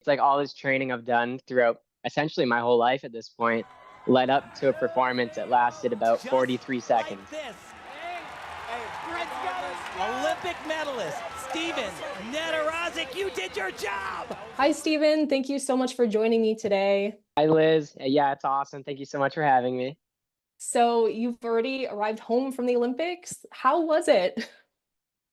It's like all this training I've done throughout essentially my whole life at this point led up to a performance that lasted about Just 43 like seconds. this. Olympic medalist, Steven Nedoroscik, you did your job. Hi, Steven. Thank you so much for joining me today. Hi, Liz. Yeah, it's awesome. Thank you so much for having me. So you've already arrived home from the Olympics. How was it?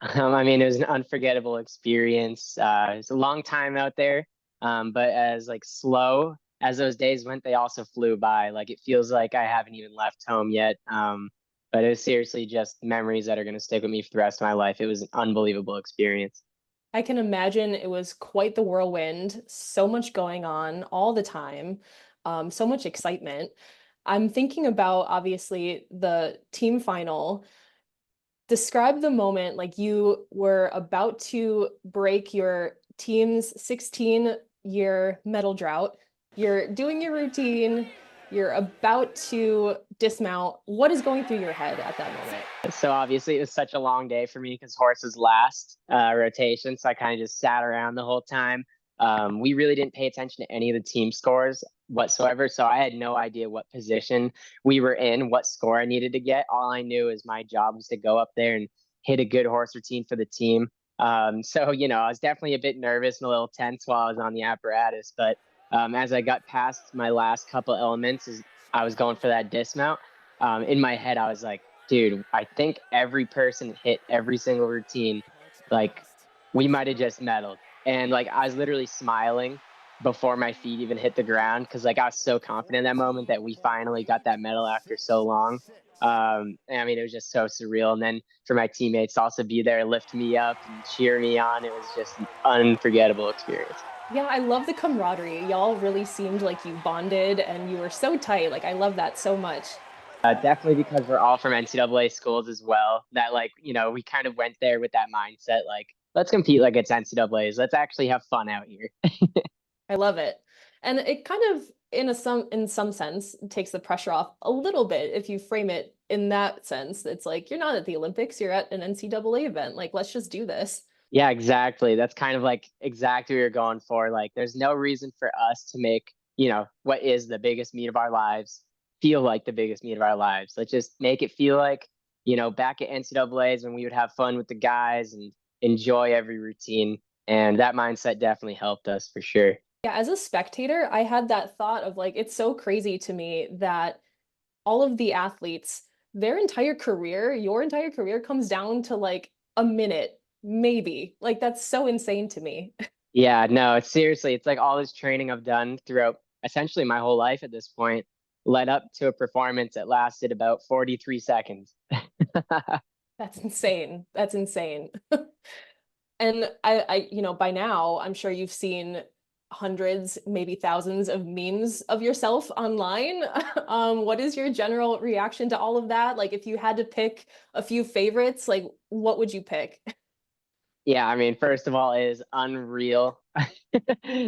I mean, it was an unforgettable experience. It's a long time out there, but as like slow as those days went, they also flew by. Like it feels like I haven't even left home yet. But it was seriously just memories that are going to stick with me for the rest of my life. It was an unbelievable experience. I can imagine it was quite the whirlwind, so much going on all the time, so much excitement. I'm thinking about obviously the team final. Describe the moment like you were about to break your team's 16-year medal drought. You're doing your routine, you're about to dismount. What is going through your head at that moment? So obviously it was such a long day for me because horses last rotation. So I kind of just sat around the whole time. We really didn't pay attention to any of the team scores whatsoever. So I had no idea what position we were in, what score I needed to get. All I knew is my job was to go up there and hit a good horse routine for the team. So I was definitely a bit nervous and a little tense while I was on the apparatus. But as I got past my last couple elements, as I was going for that dismount, in my head, I was like, dude, I think every person hit every single routine. Like, we might have just medaled. And like, I was literally smiling before my feet even hit the ground because like I was so confident in that moment that we finally got that medal after so long. And I mean, it was just so surreal. And then for my teammates to also be there, lift me up and cheer me on, it was just an unforgettable experience. Yeah, I love the camaraderie. Y'all really seemed like you bonded and you were so tight. Like, I love that so much. Definitely because we're all from NCAA schools as well. That we kind of went there with that mindset. Like, let's compete like it's NCAA's. Let's actually have fun out here. I love it. And it kind of in some sense takes the pressure off a little bit if you frame it in that sense. It's like you're not at the Olympics, you're at an NCAA event. Like, let's just do this. Yeah, exactly. That's kind of like exactly what you're going for. Like, there's no reason for us to make, what is the biggest meet of our lives feel like the biggest meet of our lives. Let's just make it feel like, back at NCAA's when we would have fun with the guys and enjoy every routine. And that mindset definitely helped us for sure. Yeah, as a spectator, I had that thought of like, it's so crazy to me that all of the athletes, their entire career, your entire career comes down to like a minute, maybe. Like, that's so insane to me. Yeah, no, it's like all this training I've done throughout essentially my whole life at this point led up to a performance that lasted about 43 seconds. That's insane. That's insane. And by now, I'm sure you've seen hundreds, maybe thousands of memes of yourself online. What is your general reaction to all of that? Like, if you had to pick a few favorites, like, what would you pick? Yeah, I mean, first of all, it is unreal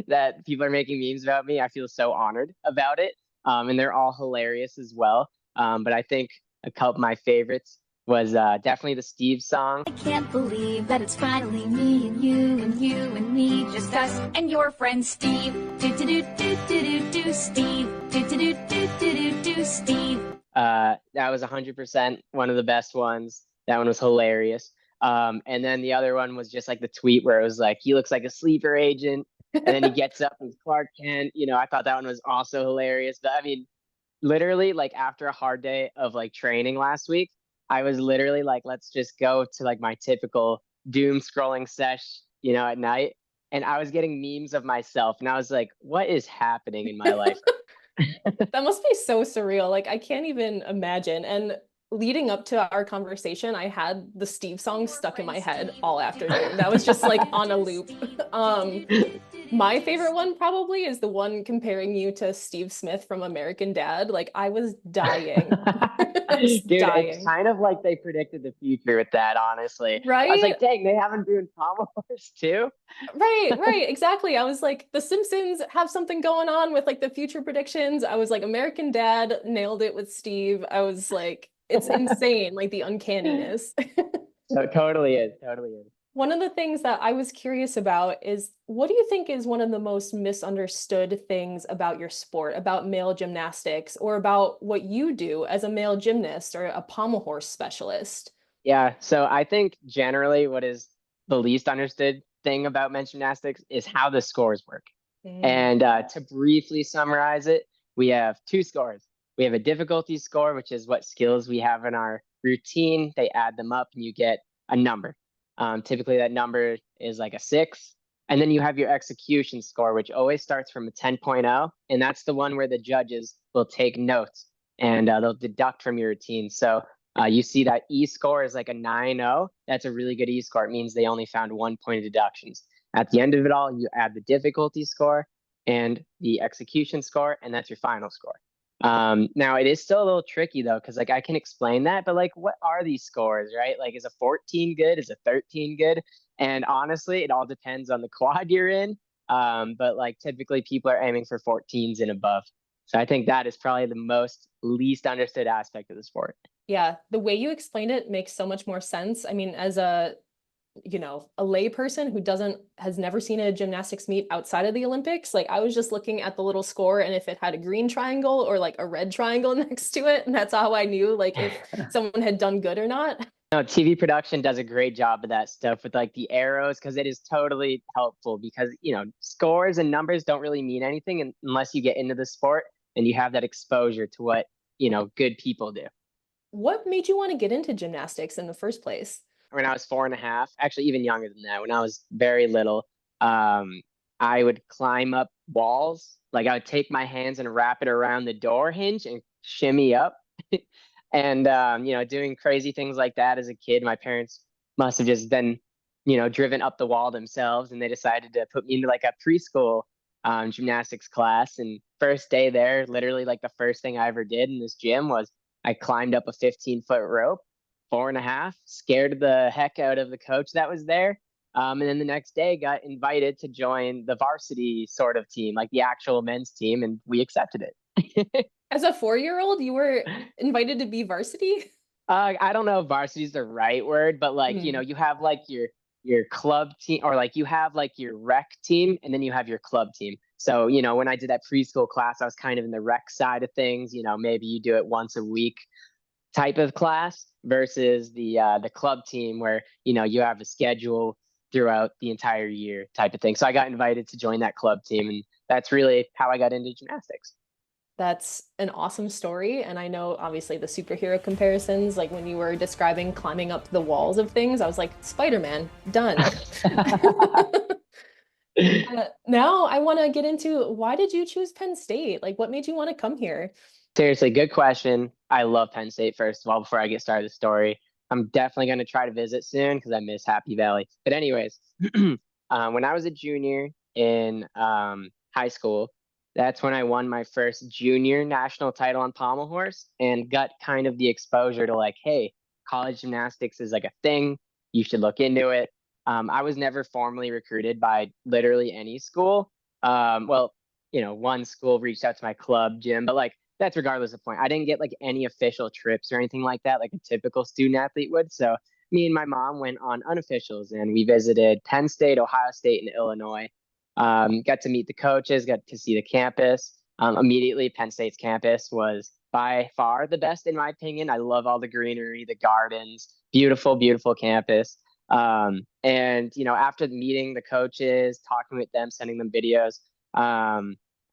that people are making memes about me. I feel so honored about it. And they're all hilarious as well. But I think a couple of my favorites was definitely the Steve song. I can't believe that it's finally me and you and you and me, just us and your friend Steve. Do do do do do do do Steve. Do do do do do do do Steve. That was 100% one of the best ones. That one was hilarious. And then the other one was just like the tweet where it was like, he looks like a sleeper agent. And then he gets up as Clark Kent. I thought that one was also hilarious. But I mean, literally, like after a hard day of like training last week, I was literally like, let's just go to like my typical doom scrolling sesh, at night. And I was getting memes of myself. And I was like, what is happening in my life? That must be so surreal. Like, I can't even imagine. And leading up to our conversation, I had the Steve song stuck in my head all afternoon. That was just like on a loop. My favorite one probably is the one comparing you to Steve Smith from American Dad. Like, I was dying. I was Dude, dying. it's kind of like they predicted the future with that, honestly. I was Right? like, dang, they haven't doing pommel horse too? Right, exactly. I was like, The Simpsons have something going on with like the future predictions. I was like, American Dad nailed it with Steve. I was like, it's insane, like the uncanniness. So totally is, totally is. One of the things that I was curious about is what do you think is one of the most misunderstood things about your sport, about male gymnastics, or about what you do as a male gymnast or a pommel horse specialist? Yeah, so I think generally what is the least understood thing about men's gymnastics is how the scores work. Mm. And to briefly summarize it, we have two scores. We have a difficulty score, which is what skills we have in our routine. They add them up and you get a number. Typically, that number is like a 6. And then you have your execution score, which always starts from a 10.0. And that's the one where the judges will take notes and they'll deduct from your routine. So you see that E score is like a 9.0. That's a really good E score. It means they only found 1 point of deductions. At the end of it all, you add the difficulty score and the execution score, and that's your final score. Now it is still a little tricky though, because like I can explain that, but like what are these scores, right? Like is a 14 good? Is a 13 good? And honestly, it all depends on the quad you're in. But like typically people are aiming for 14s and above. So I think that is probably the most least understood aspect of the sport. Yeah, the way you explained it makes so much more sense. I mean, as a a lay person who has never seen a gymnastics meet outside of the Olympics, like I was just looking at the little score and if it had a green triangle or like a red triangle next to it, and that's how I knew like if someone had done good or not. No, TV production does a great job of that stuff with like the arrows because it is totally helpful because, scores and numbers don't really mean anything unless you get into the sport and you have that exposure to what, good people do. What made you want to get into gymnastics in the first place? When I was 4.5, actually even younger than that, when I was very little, I would climb up walls. Like I would take my hands and wrap it around the door hinge and shimmy up. And doing crazy things like that as a kid, my parents must have just been, driven up the wall themselves, and they decided to put me into like a preschool gymnastics class. And first day there, literally like the first thing I ever did in this gym was I climbed up a 15-foot rope, 4.5, scared the heck out of the coach that was there. And then the next day got invited to join the varsity sort of team, like the actual men's team, and we accepted it. As a 4-year-old, you were invited to be varsity? I don't know if varsity is the right word, but like, Hmm. you have like your club team, or like you have like your rec team and then you have your club team. So, when I did that preschool class, I was kind of in the rec side of things, maybe you do it once a week type of class versus the club team where, you have a schedule throughout the entire year type of thing. So I got invited to join that club team, and that's really how I got into gymnastics. That's an awesome story. And I know obviously the superhero comparisons, like when you were describing climbing up the walls of things, I was like, Spider-Man, done. Now I want to get into why did you choose Penn State? Like what made you want to come here? Seriously, good question. I love Penn State, first of all, before I get started the story. I'm definitely going to try to visit soon because I miss Happy Valley. But anyways, when I was a junior in high school, that's when I won my first junior national title on pommel horse and got kind of the exposure to like, hey, college gymnastics is like a thing. You should look into it. I was never formally recruited by literally any school. Well, one school reached out to my club gym, but like that's regardless of point. I didn't get like any official trips or anything like that, like a typical student athlete would. So me and my mom went on unofficials and we visited Penn State, Ohio State, and Illinois. Got to meet the coaches, got to see the campus. Immediately, Penn State's campus was by far the best in my opinion. I love all the greenery, the gardens, beautiful, beautiful campus. And after meeting the coaches, talking with them, sending them videos,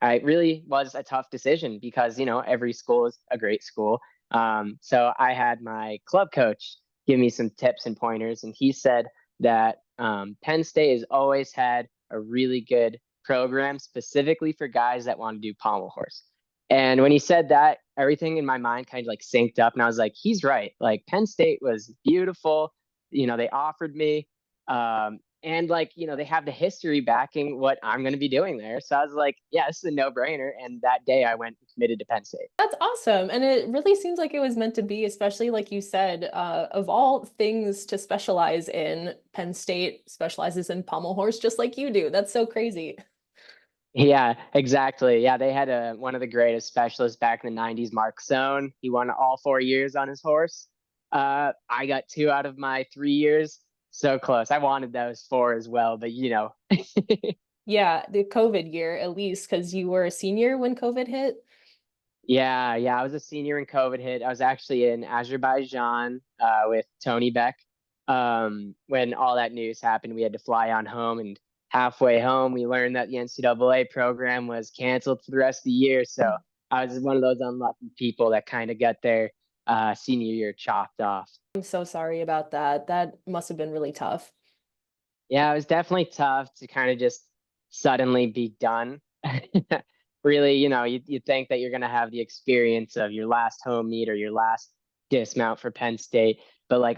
it really was a tough decision because every school is a great school. So I had my club coach give me some tips and pointers, and he said that Penn State has always had a really good program specifically for guys that want to do pommel horse. And when he said that, everything in my mind kind of like synced up, and I was like, he's right. Like Penn State was beautiful. They offered me, and like, they have the history backing what I'm going to be doing there. So I was like, yeah, this is a no brainer. And that day I went and committed to Penn State. That's awesome. And it really seems like it was meant to be, especially like you said, of all things to specialize in, Penn State specializes in pommel horse just like you do. That's so crazy. Yeah, exactly. Yeah, they had one of the greatest specialists back in the 90s, Mark Zone. He won all 4 years on his horse. I got 2 out of my 3 years. So close. I wanted those 4 as well, but Yeah, the COVID year at least, because you were a senior when COVID hit. Yeah, I was a senior when COVID hit. I was actually in Azerbaijan with Tony Beck. When all that news happened, we had to fly on home, and halfway home, we learned that the NCAA program was canceled for the rest of the year. So I was one of those unlucky people that kind of got their senior year chopped off. I'm so sorry about that. That must have been really tough. Yeah, it was definitely tough to kind of just suddenly be done. Really, you think that you're going to have the experience of your last home meet or your last dismount for Penn State. But I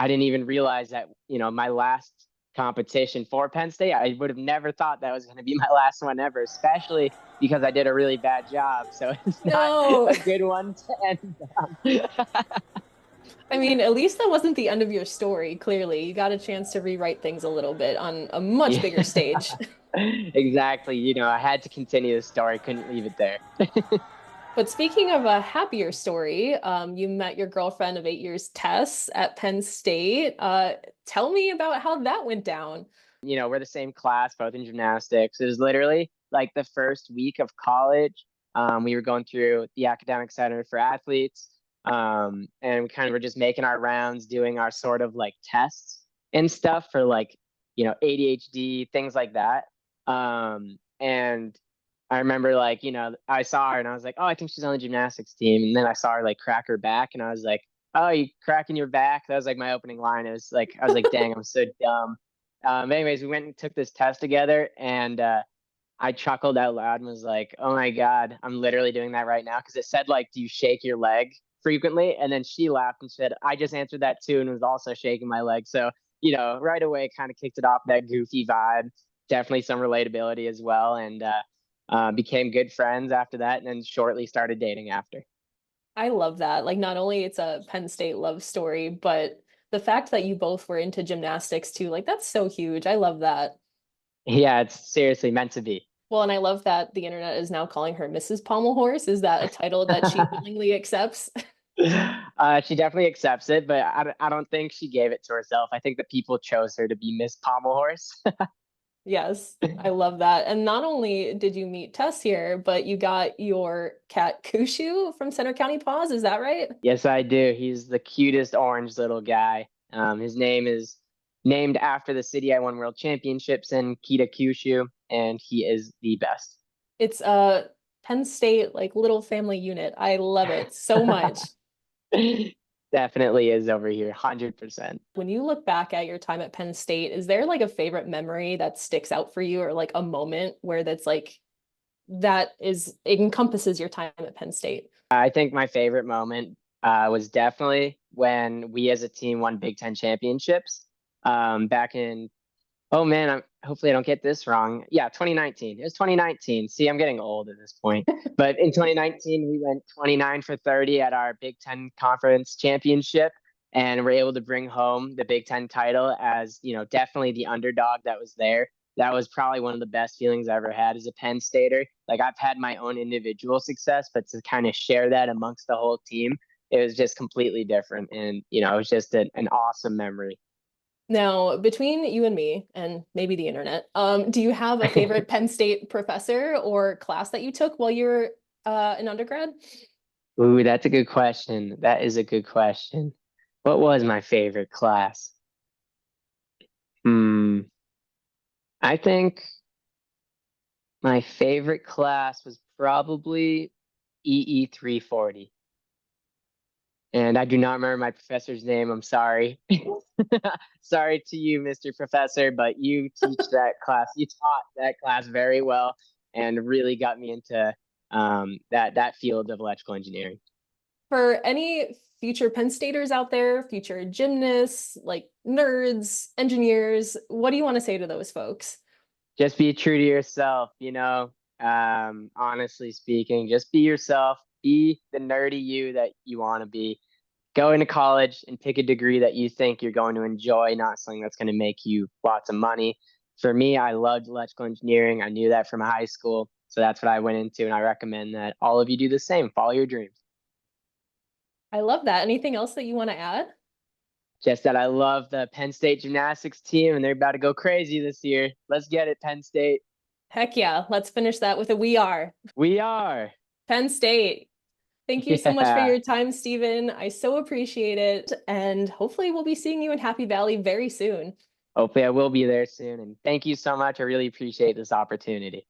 didn't even realize that, my last competition for Penn State, I would have never thought that was going to be my last one ever, especially because I did a really bad job. So it's not No. a good one to end on. I mean, at least that wasn't the end of your story, clearly. You got a chance to rewrite things a little bit on a much bigger stage. Exactly. I had to continue the story, couldn't leave it there. But speaking of a happier story, you met your girlfriend of 8 years, Tess, at Penn State. Tell me about how that went down. We're the same class, both in gymnastics. It was literally like the first week of college. We were going through the Academic Center for Athletes. And we kind of were just making our rounds, doing our sort of like tests and stuff for ADHD, things like that. And I remember I saw her and I was like, oh, I think she's on the gymnastics team. And then I saw her like crack her back and I was like, oh, you cracking your back? That was like my opening line. It was like, I was like, dang, I'm so dumb. Anyways, we went and took this test together and I chuckled out loud and was like, oh my God, I'm literally doing that right now. Cause it said do you shake your leg frequently? And then she laughed and said, I just answered that too and was also shaking my leg. So, right away kind of kicked it off, that goofy vibe, definitely some relatability as well. And became good friends after that and then shortly started dating after. I love that. Like, not only it's a Penn State love story, but the fact that you both were into gymnastics too, that's so huge. I love that. Yeah, it's seriously meant to be. Well, and I love that the internet is now calling her Mrs. Pommel Horse. Is that a title that she willingly accepts? She definitely accepts it, but I don't think she gave it to herself. I think the people chose her to be Miss Pommel Horse. Yes, I love that. And not only did you meet Tess here, but you got your cat Kyushu from Center County Paws. Is that right? Yes, I do. He's the cutest orange little guy. His name is named after the city I won world championships in, Kyushu, and he is the best. It's a Penn State little family unit. I love it so much. Definitely is over here, 100%. When you look back at your time at Penn State, is there a favorite memory that sticks out for you, or a moment where that encompasses your time at Penn State? I think my favorite moment was definitely when we as a team won Big Ten championships back in, oh man, hopefully I don't get this wrong. Yeah, 2019. It was 2019. See, I'm getting old at this point. But in 2019, we went 29 for 30 at our Big Ten Conference Championship, and we're able to bring home the Big Ten title as, definitely the underdog that was there. That was probably one of the best feelings I ever had as a Penn Stater. I've had my own individual success, but to kind of share that amongst the whole team, it was just completely different. And, it was just an awesome memory. Now, between you and me, and maybe the internet, do you have a favorite Penn State professor or class that you took while you were an undergrad? Ooh, that's a good question. That is a good question. What was my favorite class? I think my favorite class was probably EE 340. And I do not remember my professor's name. I'm sorry. Sorry to you, Mr. Professor, but you teach that class. You taught that class very well and really got me into that field of electrical engineering. For any future Penn Staters out there, future gymnasts, nerds, engineers, what do you want to say to those folks? Just be true to yourself, honestly speaking, just be yourself, be the nerdy you that you want to be. Go into college and pick a degree that you think you're going to enjoy, not something that's going to make you lots of money. For me, I loved electrical engineering. I knew that from high school. So that's what I went into. And I recommend that all of you do the same. Follow your dreams. I love that. Anything else that you want to add? Just that I love the Penn State gymnastics team, and they're about to go crazy this year. Let's get it, Penn State. Heck yeah. Let's finish that with a we are. We are. Penn State. Thank you so much for Yeah. your time, Stephen. I so appreciate it. And hopefully we'll be seeing you in Happy Valley very soon. Hopefully I will be there soon. And thank you so much. I really appreciate this opportunity.